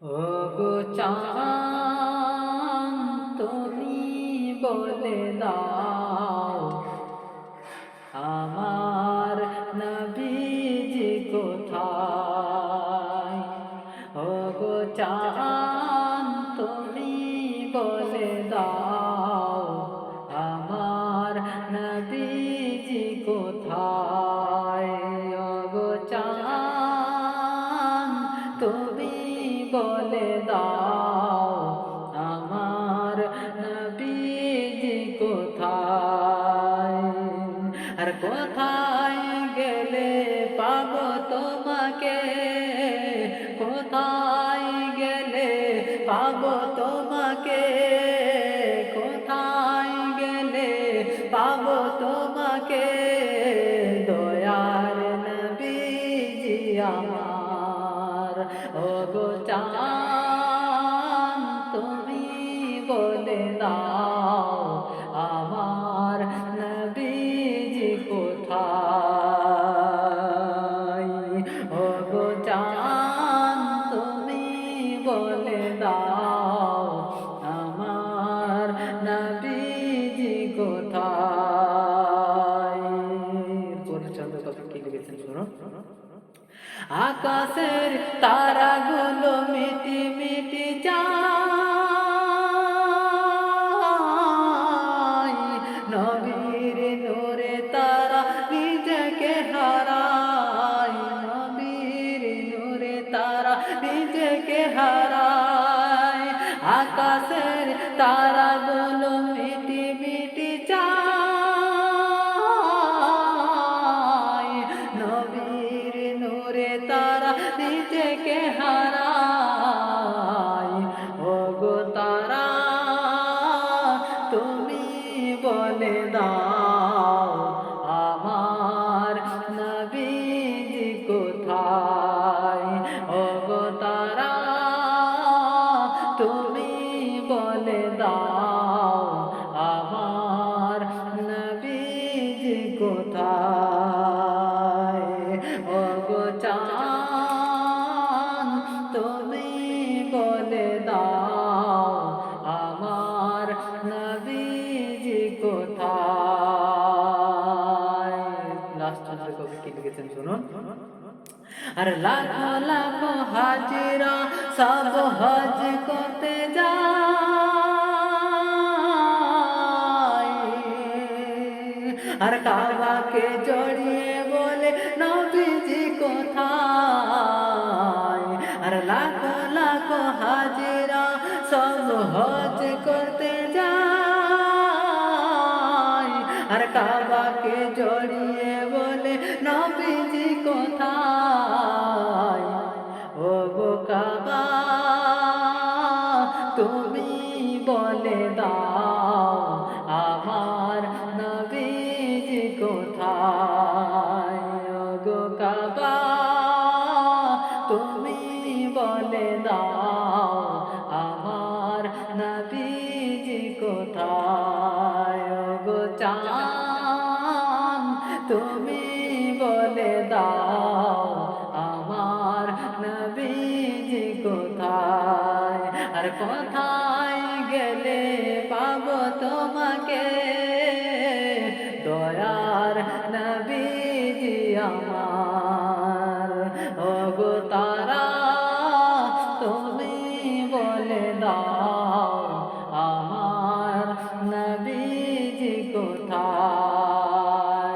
ওগো চাঁদ তুমি বলে দাও আমার নবীজি কোথায়। ওগো চাঁদ তুমি বলে দাও আমার নবীজি কোথায়। ওগো চাঁদ তুমি বলে দাও আমার নবীজি কোথায়। আর কোথায় গেলে পাবো তোমাকে, কোথায় গেলে পাবো তোমাকে, কোথায় গেলে পাবো তোমাকে। দয়ার নবীজি আমার। ওগো চাঁদ তুমি বলে দাও আমার নবীজি কোথায়। ওগো চাঁদ তুমি বলে দাও আমার নবীজি কোথায়। পরিচন্দ্র কবি কি লিখেছেন শুনো। আকাশের তারাগুলো মিটি মিটি যায়, নবীর নূরে তারা নিজেকে হারায়, নবীর নূরে তারা নিজেকে হারায়। আকাশের তারাগুলো মিটি মিটি যায়, নবীর নূরে তারা নিজেকে হারায়। ওগো তারা তুমি বলে দাও আমার নবীজি কোথায়। ওগো তারা তুমি বলে দাও আমার নবীজি কোথায়। ওগো চাঁদ তুমি বলে দাও আমার নবীজি কোথায়। লাস্ট চন্দ্র কবি কি লিখেছেন শুনুন। আর লাখো লাখো হাজিরা সব হজ করতে যায়, আর কাবাকে জড়িয়ে বলে নবীজি কোথায়। আর লাখো লাখো হাজিরা সব হজ করতে যায়, আর কাবাকে জড়িয়ে বলে নবীজি কোথায়। ওগো কাবা তুমি বলে দাও আমার নবীজি কোথায়। ওগো কাবা তুমি বলে দাও আমার নবীজি কোথায়। ওগো চাঁদ তুমি বলে দাও আমার নবীজি কোথায়। আর কোথায় গেলে পাবো তোমাকে, দয়ার নবীজি আমার। ওগো তারা তুমি বলে দাও আমার নবীজি কোথায়।